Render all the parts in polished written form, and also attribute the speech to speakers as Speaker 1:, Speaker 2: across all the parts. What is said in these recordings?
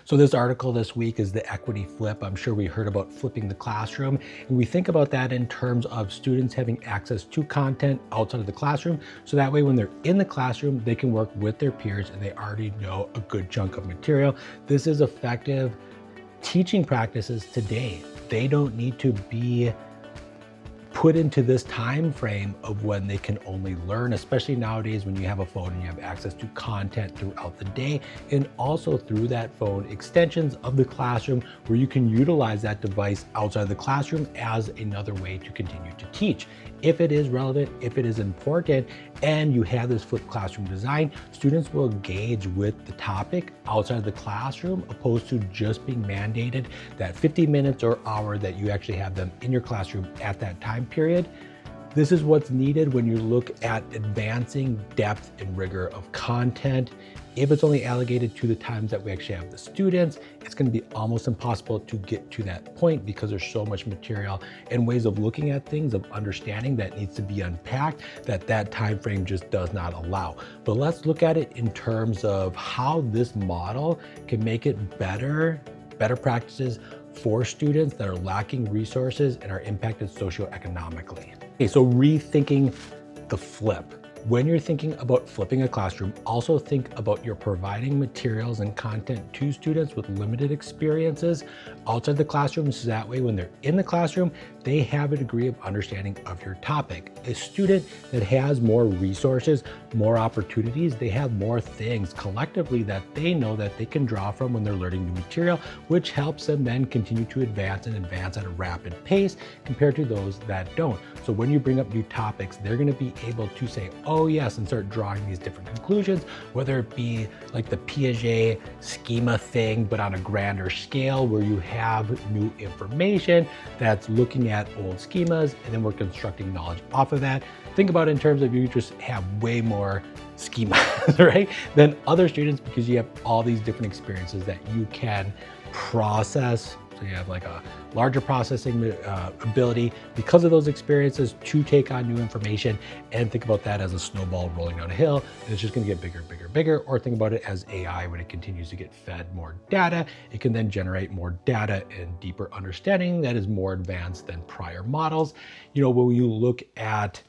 Speaker 1: So this article this week is the equity flip. I'm sure we heard about flipping the classroom, and we think about that in terms of students having access to content outside of the classroom. So that way when they're in the classroom, they can work with their peers and they already know a good chunk of material. This is effective teaching practices today. They don't need to be put into this time frame of when they can only learn, especially nowadays when you have a phone and you have access to content throughout the day, and also through that phone extensions of the classroom where you can utilize that device outside the classroom as another way to continue to teach. If it is relevant, if it is important, and you have this flipped classroom design, students will engage with the topic outside of the classroom opposed to just being mandated that 50 minutes or hour that you actually have them in your classroom at that time period. This is what's needed when you look at advancing depth and rigor of content. If it's only allocated to the times that we actually have the students, it's going to be almost impossible to get to that point because there's so much material and ways of looking at things, of understanding that needs to be unpacked, that time frame just does not allow. But let's look at it in terms of how this model can make it better practices for students that are lacking resources and are impacted socioeconomically. Okay, so rethinking the flip. When you're thinking about flipping a classroom, also think about you're providing materials and content to students with limited experiences outside the classroom, so that way when they're in the classroom, they have a degree of understanding of your topic. A student that has more resources, more opportunities, they have more things collectively that they know that they can draw from when they're learning new material, which helps them then continue to advance at a rapid pace compared to those that don't. So when you bring up new topics, they're going to be able to say, oh yes, and start drawing these different conclusions, whether it be like the Piaget schema thing, but on a grander scale where you have new information that's looking at old schemas, and then we're constructing knowledge off of that. Think about it in terms of you just have way more schemas, right, than other students because you have all these different experiences that you can process. So you have like a larger processing ability because of those experiences to take on new information, and think about that as a snowball rolling down a hill. And it's just going to get bigger, bigger, bigger. Or think about it as AI. When it continues to get fed more data, it can then generate more data and deeper understanding that is more advanced than prior models. You know, when you look at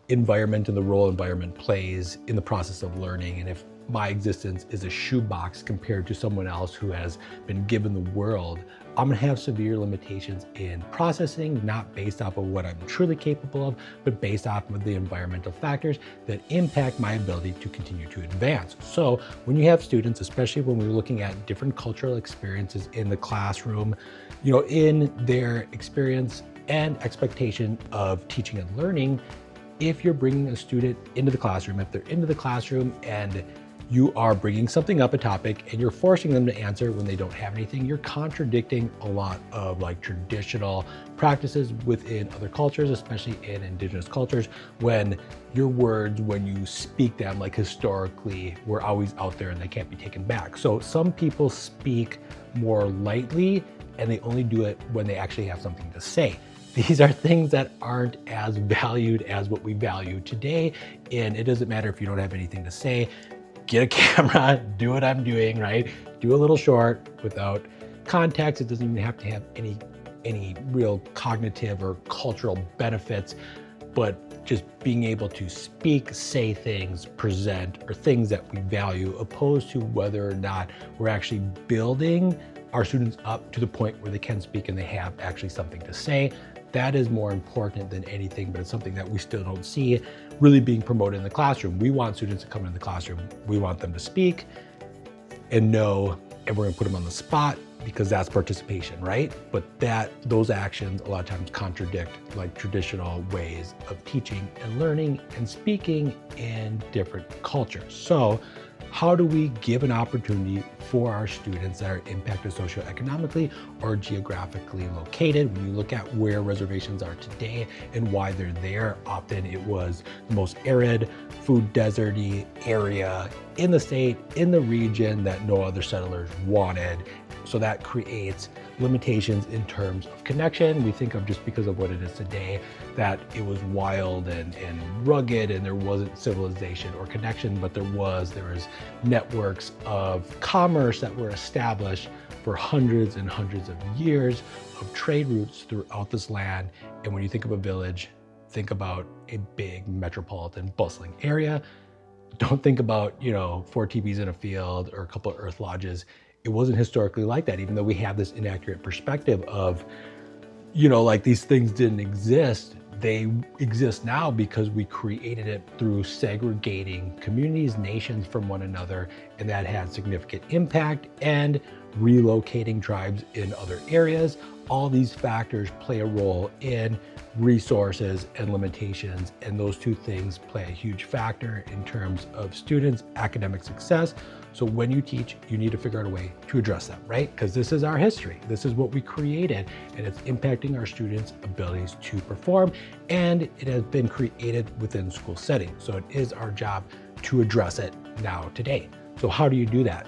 Speaker 1: environment and the role environment plays in the process of learning, and if my existence is a shoebox compared to someone else who has been given the world, I'm gonna have severe limitations in processing, not based off of what I'm truly capable of, but based off of the environmental factors that impact my ability to continue to advance. So when you have students, especially when we're looking at different cultural experiences in the classroom, you know, in their experience and expectation of teaching and learning, if you're bringing a student into the classroom, if they're into the classroom and you are bringing something up, a topic, and you're forcing them to answer when they don't have anything, you're contradicting a lot of like traditional practices within other cultures, especially in indigenous cultures, when your words, when you speak them, like historically, were always out there and they can't be taken back. So some people speak more lightly and they only do it when they actually have something to say. These are things that aren't as valued as what we value today. And it doesn't matter if you don't have anything to say. Get a camera, do what I'm doing, right? Do a little short without context. It doesn't even have to have any real cognitive or cultural benefits, but just being able to speak, say things, present, or things that we value, opposed to whether or not we're actually building our students up to the point where they can speak and they have actually something to say. That is more important than anything, but it's something that we still don't see really being promoted in the classroom. We want students to come into the classroom. We want them to speak and know, and we're gonna put them on the spot because that's participation, right? But those actions a lot of times contradict like traditional ways of teaching and learning and speaking in different cultures. So how do we give an opportunity for our students that are impacted socioeconomically or geographically located? When you look at where reservations are today and why they're there, often it was the most arid, food deserty area in the state, in the region that no other settlers wanted. So that creates limitations in terms of connection. We think of, just because of what it is today, that it was wild and rugged and there wasn't civilization or connection, but there was networks of commerce that were established for hundreds and hundreds of years of trade routes throughout this land. And when you think of a village, think about a big metropolitan bustling area. Don't think about, 4 teepees in a field or a couple of earth lodges. It wasn't historically like that, even though we have this inaccurate perspective of, like these things didn't exist. They exist now because we created it through segregating communities, nations from one another, and that had significant impact, and relocating tribes in other areas. All these factors play a role in resources and limitations, and those two things play a huge factor in terms of students' academic success. So when you teach, you need to figure out a way to address them, right? Because this is our history. This is what we created, and it's impacting our students' abilities to perform, and it has been created within school settings. So it is our job to address it now today. So how do you do that?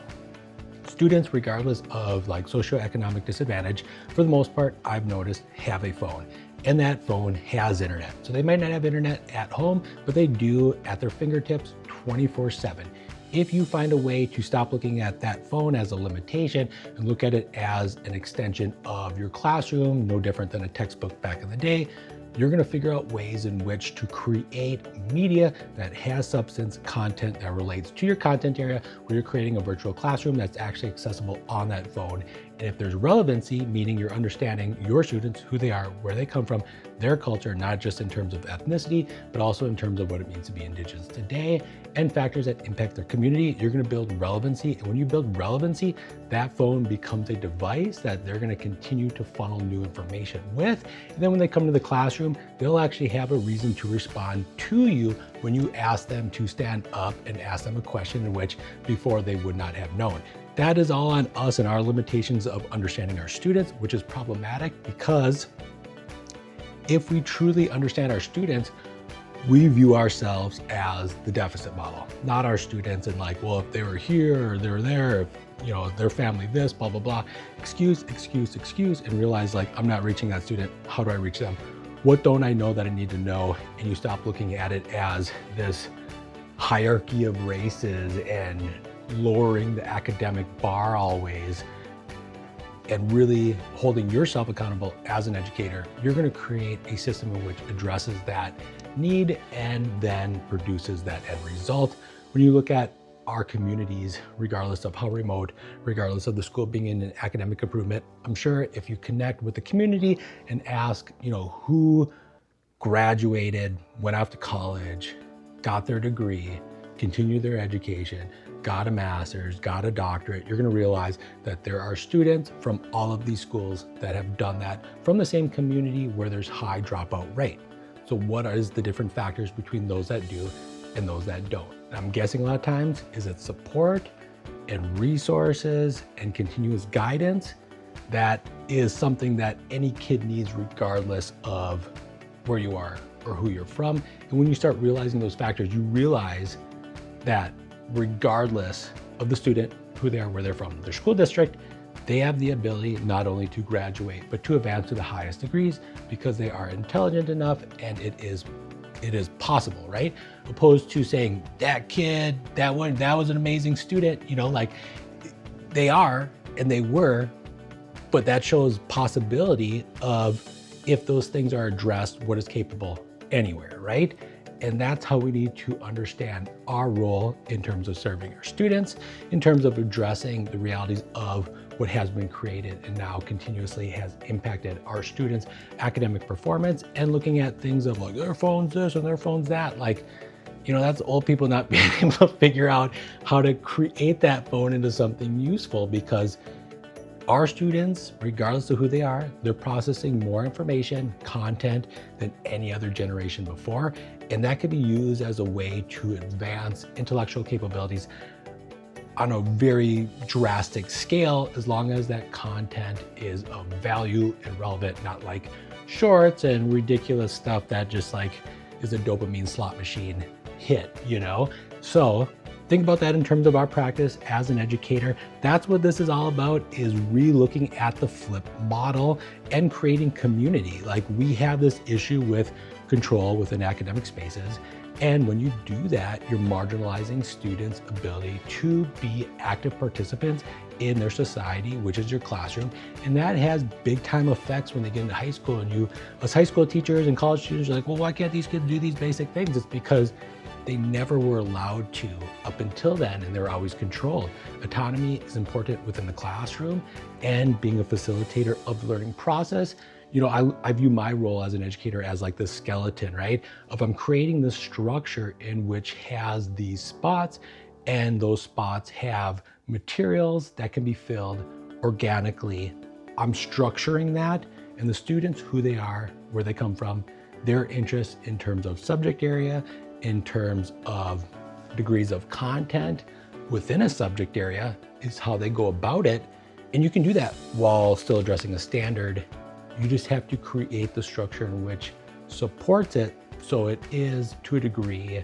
Speaker 1: Students, regardless of socioeconomic disadvantage, for the most part, I've noticed, have a phone. And that phone has internet. So they might not have internet at home, but they do at their fingertips 24/7. If you find a way to stop looking at that phone as a limitation and look at it as an extension of your classroom, no different than a textbook back in the day, you're going to figure out ways in which to create media that has substance, content that relates to your content area, where you're creating a virtual classroom that's actually accessible on that phone. And if there's relevancy, meaning you're understanding your students, who they are, where they come from, their culture, not just in terms of ethnicity, but also in terms of what it means to be Indigenous today, and factors that impact their community, you're going to build relevancy. And when you build relevancy, that phone becomes a device that they're going to continue to funnel new information with. And then when they come to the classroom, they'll actually have a reason to respond to you when you ask them to stand up and ask them a question in which before they would not have known. That is all on us and our limitations of understanding our students, which is problematic, because if we truly understand our students, we view ourselves as the deficit model, not our students. And if they were here or they were there, if their family this, blah, blah, blah, excuse, and realize I'm not reaching that student. How do I reach them? What don't I know that I need to know? And you stop looking at it as this hierarchy of races and lowering the academic bar always, and really holding yourself accountable as an educator. You're going to create a system in which addresses that need and then produces that end result. When you look at our communities, regardless of how remote, regardless of the school being in an academic improvement, I'm sure if you connect with the community and ask, who graduated, went off to college, got their degree, continued their education, got a master's, got a doctorate, you're going to realize that there are students from all of these schools that have done that from the same community where there's high dropout rate. So what is the different factors between those that do and those that don't? I'm guessing a lot of times is it support and resources and continuous guidance. That is something that any kid needs regardless of where you are or who you're from. And when you start realizing those factors, you realize that regardless of the student, who they are, where they're from, their school district, they have the ability not only to graduate, but to advance to the highest degrees because they are intelligent enough, and it is possible, right? Opposed to saying that kid, that was an amazing student, they are and they were, but that shows possibility of, if those things are addressed, what is capable anywhere, right? And that's how we need to understand our role in terms of serving our students, in terms of addressing the realities of what has been created and now continuously has impacted our students' academic performance, and looking at things of their phone's this and their phone's that. That's old people not being able to figure out how to create that phone into something useful, because our students, regardless of who they are, they're processing more information, content than any other generation before. And that could be used as a way to advance intellectual capabilities on a very drastic scale, as long as that content is of value and relevant, not like shorts and ridiculous stuff that just is a dopamine slot machine hit, So think about that in terms of our practice as an educator. That's what this is all about, is re-looking at the flip model and creating community. Like, we have this issue with control within academic spaces. And when you do that, you're marginalizing students' ability to be active participants in their society, which is your classroom. And that has big time effects when they get into high school. And you, as high school teachers and college students, are like, well, why can't these kids do these basic things? It's because they never were allowed to up until then, and they were always controlled. Autonomy is important within the classroom, and being a facilitator of the learning process. You know, I view my role as an educator as like the skeleton, right? If I'm creating this structure in which has these spots, and those spots have materials that can be filled organically, I'm structuring that, and the students, who they are, where they come from, their interests in terms of subject area, in terms of degrees of content within a subject area, is how they go about it. And you can do that while still addressing a standard. You just have to create the structure in which supports it so it is, to a degree,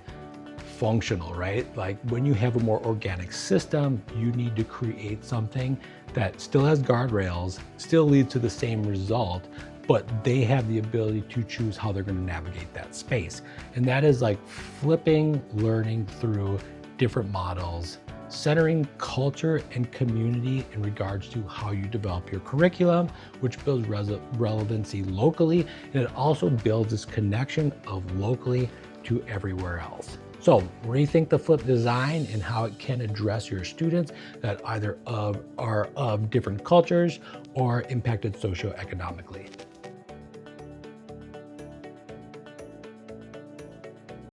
Speaker 1: functional, right? Like, when you have a more organic system, you need to create something that still has guardrails, still leads to the same result, but they have the ability to choose how they're going to navigate that space. And that is like flipping learning through different models, centering culture and community in regards to how you develop your curriculum, which builds relevancy locally, and it also builds this connection of locally to everywhere else. So rethink the flip design and how it can address your students that either are of different cultures or impacted socioeconomically.